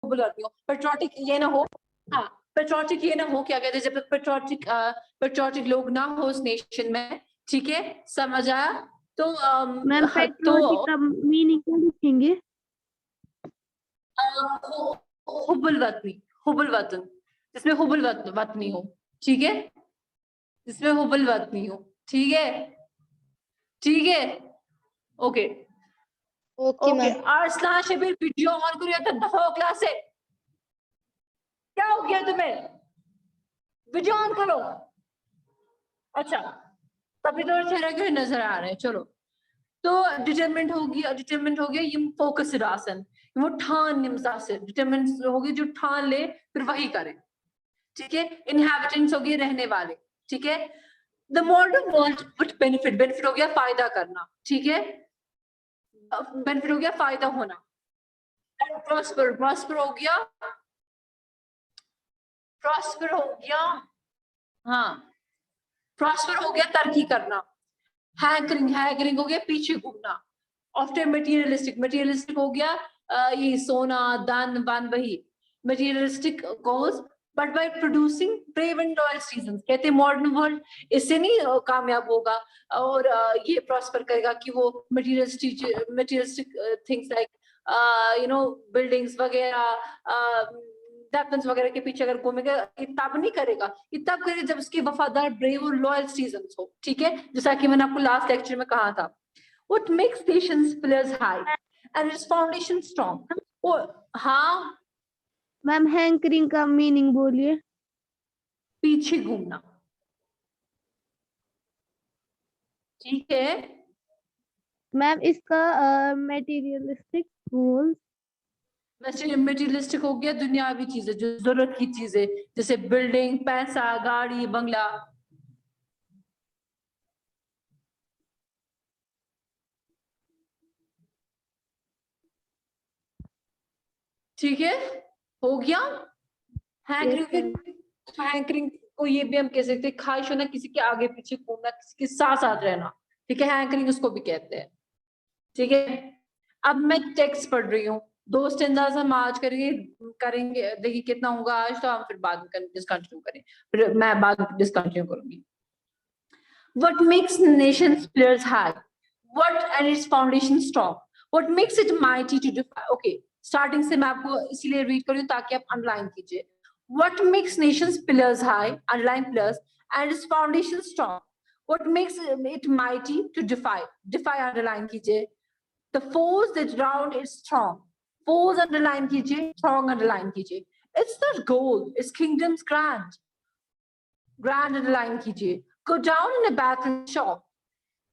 Hubel वतनी हो, patriotic ये ना हो, हाँ पेट्रोटिक ये ना हो, क्या कहते हैं, जब तक पेट्रोटिक लोग ना हो उस नेशन में, ठीक है, समझ आया? तो मैम पेट्रोटिक का मीनिंग क्या लिखेंगे? हुबल वतनी, हुबल वतन, जिसमें हुबल वतनी हो, ठीक है, जिसमें हुबल वतनी हो, ठीक है, ठीक है, okay okay okay. Ma'am. Arsalan Shabir video on करो या तो दफा हो क्लास से, क्या हो गया तुम्हें? वीडियो ऑन करो। अच्छा, तभी तो चेहरा क्यों नजर आ रहे हैं। चलो, तो डिटरमिनेंट हो गया ये फोकस आसन, वो ठान निम्सासिर, डिटरमिनेंट हो गई जो ठान ले फिर वही करे, ठीक है। इनहैबिटेंट्स हो गए रहने वाले, ठीक है। The modern world with benefit, benefit हो गया फायदा करना, ठीक है, बेनिफिट हो गया फायदा होना। एंड प्रॉस्पर, प्रॉस्पर हो गया, प्रॉस्पर हो गया, हाँ प्रॉस्पर हो गया तरक्की करना। हैंकरिंग, हैंकरिंग हो गया पीछे घूमना। आफ्टर मटेरियलिस्टिक, मटेरियलिस्टिक हो गया ये सोना दान बान वही materialistic goals, but by producing brave and loyal citizens. कहते हैं मॉडर्न वर्ल्ड इससे नहीं कामयाब होगा और ये प्रॉस्पर करेगा कि वो materialistic things like you know buildings वगैरह वेपन्स वगैरह के पीछे अगर घूमेगा, ये तब नहीं करेगा, ये तब करेगा जब उसके वफादार ब्रेव और लॉयल सिटीजंस हो, ठीक है, जैसा कि मैंने आपको लास्ट लेक्चर में कहा था। What makes nations pillars high and its foundation strong? हाँ मैम हैंकरिंग का मीनिंग बोलिए। पीछे घूमना, ठीक है। मैम इसका मटेरियलिस्टिक गोल्स। मटेरियलिस्टिक हो गया दुनियावी चीजें, जो जरूरत की चीजें, जैसे बिल्डिंग, पैसा, गाड़ी, बंगला, ठीक है, हो गया। हैंकरिंग, हैंकरिंग को ये भी हम कह सकते हैं ख्वाहिश होना, किसी के आगे पीछे घूमना, किसी के साथ साथ रहना, ठीक है, हैंकरिंग उसको भी कहते हैं, ठीक है। अब मैं टेक्स्ट पढ़ रही हूँ, दो स्टेंजास हम आज करेंगे, देखिए कितना होगा आज, तो हम फिर बाद में डिसकंटिन्यू करें, फिर मैं बाद में डिसकंटिन्यू करूंगी। What makes nations pillars high? What and its foundation strong? What makes it mighty to defy? Okay, starting से मैं आपको इसीलिए read कर रही हूँ ताकि आप underline कीजिए। What makes nations pillars high? Underline pillars and its foundation strong. What makes it mighty to defy? Defy underline कीजिए। The foes that round is strong. Foes underline कीजिए, strong underline कीजिए। It's not gold, it's kingdom's grand. Grand underline कीजिए। Go down in a battle shock.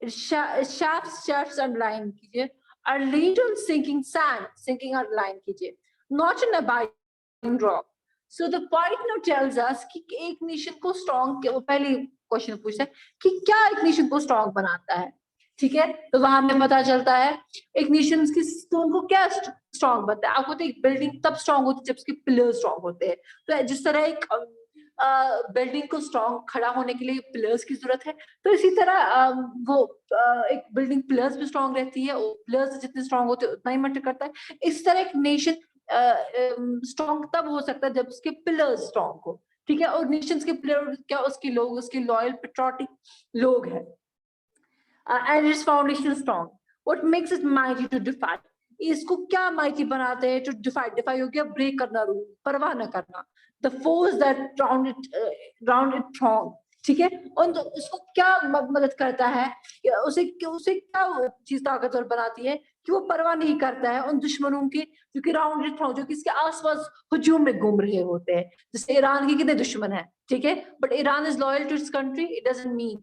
Shafts underline कीजिए। Are laid on sinking sand, sinking underline कीजिए। Not in a biting rock. So the point now tells us कि एक nation को strong, वो पहले question पूछता है कि क्या एक नेशन को स्ट्रॉन्ग बनाता है, ठीक है। तो वहां हमें पता चलता है एक नेशन की स्टोन को क्या स्ट्रॉन्ग बनता है। आपको तो एक बिल्डिंग तब स्ट्रॉन्ग होती है जब उसके पिलर स्ट्रॉन्ग होते हैं। तो जिस तरह एक बिल्डिंग को स्ट्रॉन्ग खड़ा होने के लिए पिलर्स की जरूरत है, तो इसी तरह वो एक बिल्डिंग पिलर्स भी स्ट्रॉन्ग रहती है, और पिलर्स जितने स्ट्रॉन्ग होते हैं उतना ही मैटर करता है। इस तरह एक नेशन स्ट्रॉन्ग तब हो सकता है जब उसके पिलर्स स्ट्रॉन्ग हो, ठीक है। और नेशंस के पिलर क्या, उसके लोग, उसके लॉयल पेट्रियोटिक लोग हैं। And its foundation strong. What makes it mighty to defy? इसको क्या माइटी बनाते हैं? To defy, defy हो गया ब्रेक करना, रूल परवाह न करना। The foes that round it strong, ठीक है। और उसको क्या मदद करता है, उसे क्या चीज ताकतवर बनाती है कि वो परवाह नहीं करता है उन दुश्मनों की जो कि राउंड इट जो कि इसके आसपास हुजूम में घूम रहे होते हैं। जैसे ईरान के कितने दुश्मन है, ठीक है, but Iran is loyal to its country, it doesn't mean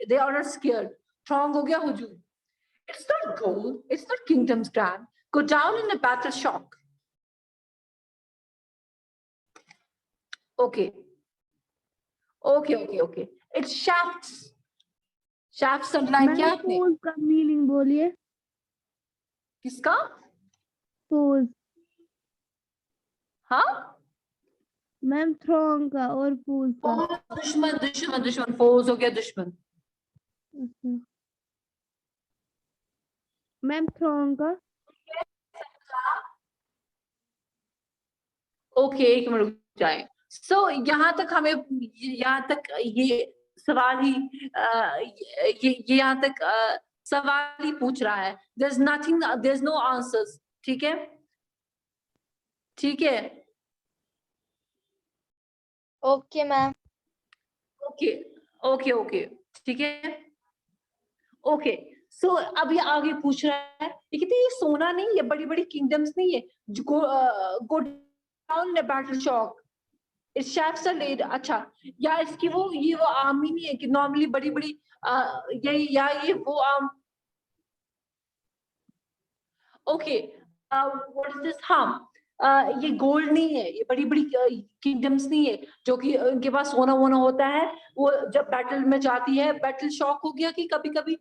they are not scared. Strong हो गया हुजूम। It's not gold, it's not kingdom's grand. Go down in a battle shock. Okay. Okay. It's shafts. Shafts underline किया आपने? Force का meaning बोलिए। किसका? Force. हाँ ma'am थ्रोंग का और फोर्स का। दुश्मन फोर्स हो गया दुश्मन। मैम थ्रोंग का ओके, एक मिनट रुक जाए। सो यहाँ तक हमें, यहाँ तक ये सवाल ही ये यहाँ तक सवाल ही पूछ रहा है। There is nothing, there is no answers. ठीक है, ठीक है, okay ma'am. Okay okay okay, ठीक है, ओके। सो अब ये आगे पूछ रहा है, ये कहते हैं ये सोना नहीं है, बड़ी बड़ी किंगडम्स नहीं है, go down the battle shock, its chefs are led. अच्छा, या इसकी वो ये वो आर्मी नहीं है कि नॉर्मली बड़ी बड़ी ये वो ओके, व्हाट इज दिस, हाँ, ये गोल्ड नहीं है, ये बड़ी बड़ी किंगडम्स नहीं है जो कि उनके पास सोना वोना होता है। वो जब बैटल में जाती है, बैटल शॉक हो गया कि कभी कभी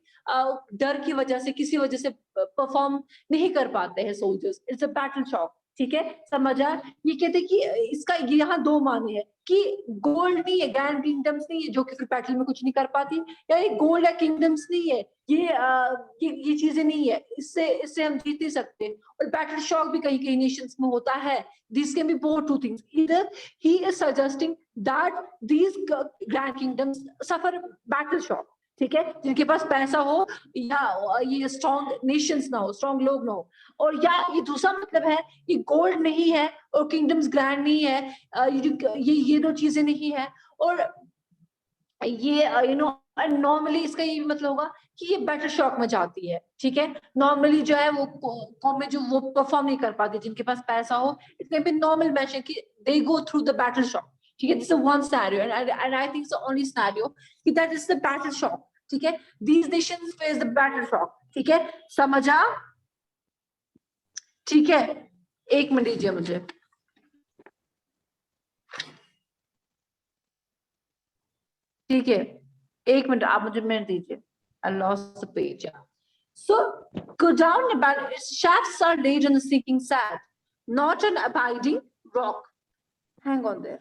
डर की वजह से, किसी वजह से परफॉर्म नहीं कर पाते हैं soldiers, it's a battle shock. ठीक है, समझा। ये कहते कि इसका यहाँ दो माने हैं कि गोल्ड नहीं है, ग्रैंड किंगडम्स नहीं है जो कि फिर बैटल में कुछ नहीं कर पाती, या ये गोल्ड या किंगडम्स नहीं है, ये चीजें नहीं है, इससे इससे हम जीत नहीं सकते। और बैटल शॉक भी कहीं कहीं नेशंस में होता है। This can be both two things, either he is suggesting that these grand kingdoms suffer battle shock, ठीक है, जिनके पास पैसा हो या ये स्ट्रॉन्ग नेशंस ना हो, स्ट्रॉन्ग लोग ना हो। और या ये दूसरा मतलब है, ये गोल्ड नहीं है और किंगडम्स ग्रैंड नहीं है, ये दो चीजें नहीं है। और ये नॉर्मली इसका ये भी मतलब होगा कि ये बैटल शॉक में जाती है। ठीक है, नॉर्मली जो है वो कौम में जो वो परफॉर्म नहीं कर पाती, जिनके पास पैसा हो, it can be normal mention कि they go through the battle shock. ठीक है, this is one scenario and I think so only scenario कि that is the battle shock. ठीक है, these nations face the battle shock. ठीक है, समझा? ठीक है, एक मिनट दीजिए मुझे। ठीक है, एक मिनट आप मुझे मिनट दीजिए। I lost the page. Yeah. So go down about shafts are laid on the sinking sand, not an abiding rock. Hang on there.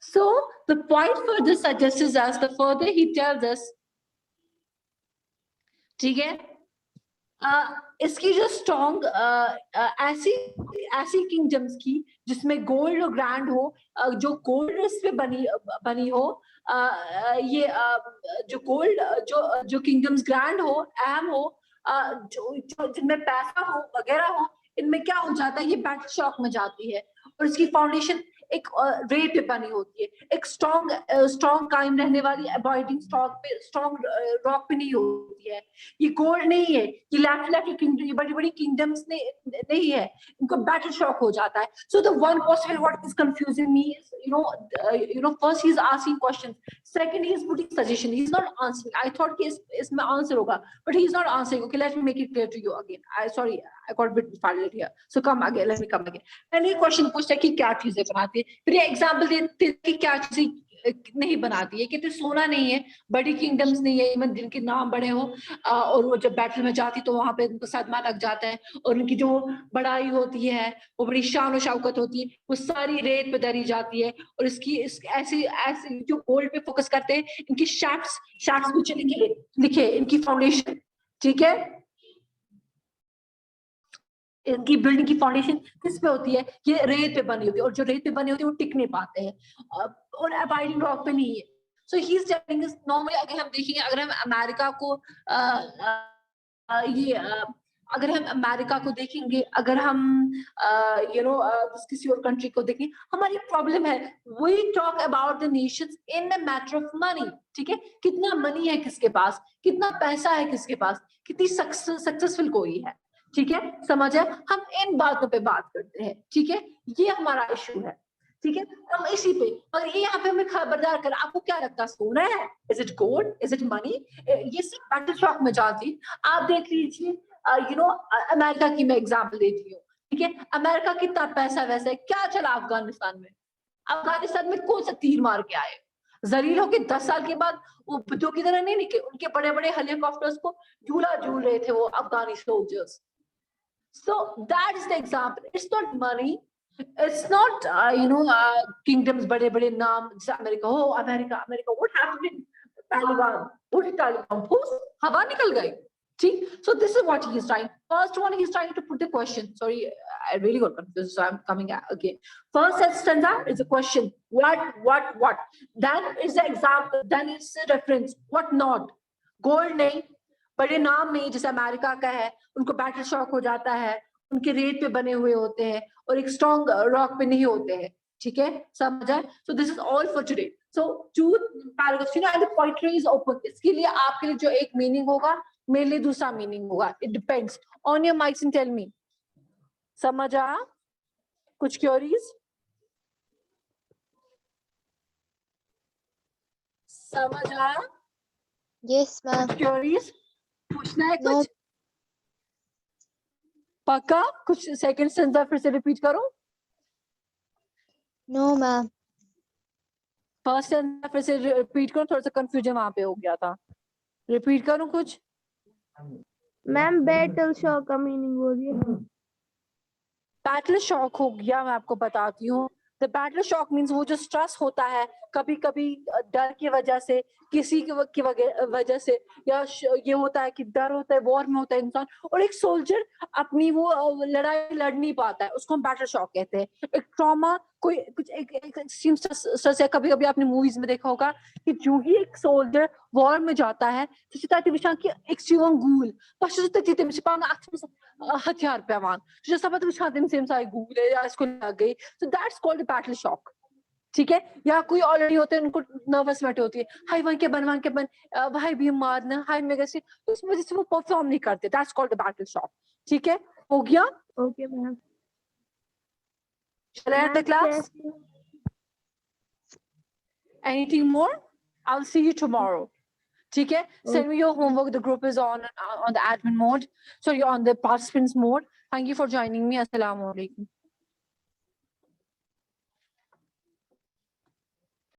So the point further suggests us, the further he tells us, ठीक है, इसकी जो strong ऐसी ऐसी kingdoms की जिसमें gold और grand हो, जो गोल्ड पे बनी हो, ये जो गोल्ड जो किंगडम्स ग्रैंड हो, एम हो, जो जिनमें पैसा हो वगैरह हो, इनमें क्या हो जाता है, ये बैटल शॉक में जाती है। और इसकी फाउंडेशन एक रेत पे बनी होती है, एक स्ट्रॉन्ग कायम रहने वाली अबॉइडिंग स्ट्रॉन्ग रॉक पे नहीं होती है। ये गोल्ड नहीं है, ये लेफ्ट किंगडम, ये बड़ी बड़ी किंगडम्स नहीं है, इनको बैटल शॉक हो जाता है। So the one possible what is confusing me is first he is asking questions, second he is putting suggestion, he is not answering. I thought कि इसमें आंसर होगा, but he is not answering. Okay, let me make it clear to you again. I sorry, I got bit final here, so come again, let me come again. मैंने question पूछा कि क्या चीजें बनाती है, फिर ये एग्जांपल देते कि क्या चीजें नहीं बनाती है। कहते सोना नहीं है, बड़ी किंगडम्स नहीं है, इवन जिनके नाम बड़े हो, और वो जब बैटल में जाती तो वहां पे उनको सदमा लग जाता है, और उनकी जो बड़ाई होती है, वो बड़ी शान और शौकत होती है, वो सारी रेत पे दरी जाती है। और ऐसी ऐसी जो गोल्ड पे फोकस करते हैं, इनकी शैफ्ट्स कुछ लिखे इनकी फाउंडेशन। ठीक है, इनकी बिल्डिंग की फाउंडेशन किस पे होती है, ये रेत पे बनी होती है, और जो रेत पे बनी होती है वो टिक नहीं पाते हैं, और अबाइडिंग रॉक पे नहीं है। So he is telling us, normally अगर हम देखेंगे, अगर हम अमेरिका को अगर हम अमेरिका को देखेंगे, अगर हम किसी और कंट्री को देखें, हमारी प्रॉब्लम है, we talk about the nations in a matter of money. ठीक है, कितना मनी है किसके पास, कितना पैसा है किसके पास, कितनी सक्सेसफुल कोई है। ठीक है, समझ है, हम इन बातों पे बात करते हैं। ठीक है, ये हमारा इशू है। ठीक है, हम इसी पे, और ये यहाँ पे हमें खबरदार कर, आपको क्या लगता है सोना है, is it gold, is it money, ये सब बैटल शॉक में जाती। आप देख लीजिए, अमेरिका की मैं एग्जांपल देती हूँ। ठीक है, अमेरिका कितना पैसा वैसे है, क्या चला अफगानिस्तान में, अफगानिस्तान में कौन सा तीर मार के आए, जलील होके 10 साल के बाद वो बुद्धों की तरह नहीं निकले, उनके बड़े बड़े हेलीकॉप्टर्स को झूला झूल रहे थे वो अफगानी soldiers. So that is the example. It's not money. It's not kingdoms, बड़े बड़े नाम, America, America, what happened in Taliban? What did Taliban? हवा निकल गई, See, so this is what he is trying. First one, he's trying to put the question. Sorry, I really got confused, so I'm coming again. First stanza is a question. What? Then is the example. Then is the reference. What not? Gold नहीं. बड़े नाम में जैसे America का है, उनको battle shock हो जाता है, उनके रेत पे बने हुए होते हैं और एक स्ट्रॉन्ग रॉक पे नहीं होते हैं. ठीक है, समझ आए? So this is all for today. So two paragraphs, and the poetry is open. इसके लिए आपके लिए जो एक मीनिंग होगा, मेरे लिए दूसरा मीनिंग होगा. It depends. On your mics and tell me. समझ आया? कुछ क्वेरीज? समझ आया? Yes, ma'am. क्वेरीज? पूछना है No. कुछ? पक्का? कुछ सेकंड सेंटेंस फिर से रिपीट करो. No, ma'am. फर्स्ट सेंटेंस फिर से रिपीट करो, थोड़ा सा कंफ्यूजन वहां पे हो गया था. रिपीट करूं कुछ? मैम बैटल शॉक का मीनिंग बोलिए. बैटल शॉक हो गया, मैं आपको बताती हूँ. द बैटल शॉक मीन्स वो जो स्ट्रेस होता है कभी कभी डर की वजह से, किसी की वजह से, या ये होता है कि डर होता है, वॉर में होता है इंसान, और एक सोल्जर अपनी वो लड़ाई लड़ नहीं पाता है, उसको हम बैटल शॉक कहते हैं. एक ट्रॉमा, कोई कुछ एक एक्सट्रीम स्ट्रेस है. कभी कभी आपने मूवीज में देखा होगा कि जो ही एक सोल्जर वॉर में जाता है तो sitä एक्सट्रीम गूल हथियार पैमान जो सब गूल है या इसको लग गई. So that's called battle shock. ठीक है, या कोई ऑलरेडी होते हैं, उनको नर्वस बैठे होती है, हाय वहां के बन भाई भी मारना, हाय मेरे से, उस वजह से वो परफॉर्म नहीं करते. That's called battle shock. ठीक है, हो गया? Okay ma'am. Shall I end the class? Anything more? I'll see you tomorrow. ठीक है, send me your homework. The group is on the admin mode. Sorry, on the participants mode. Thank you for joining me. Assalamu alaikum.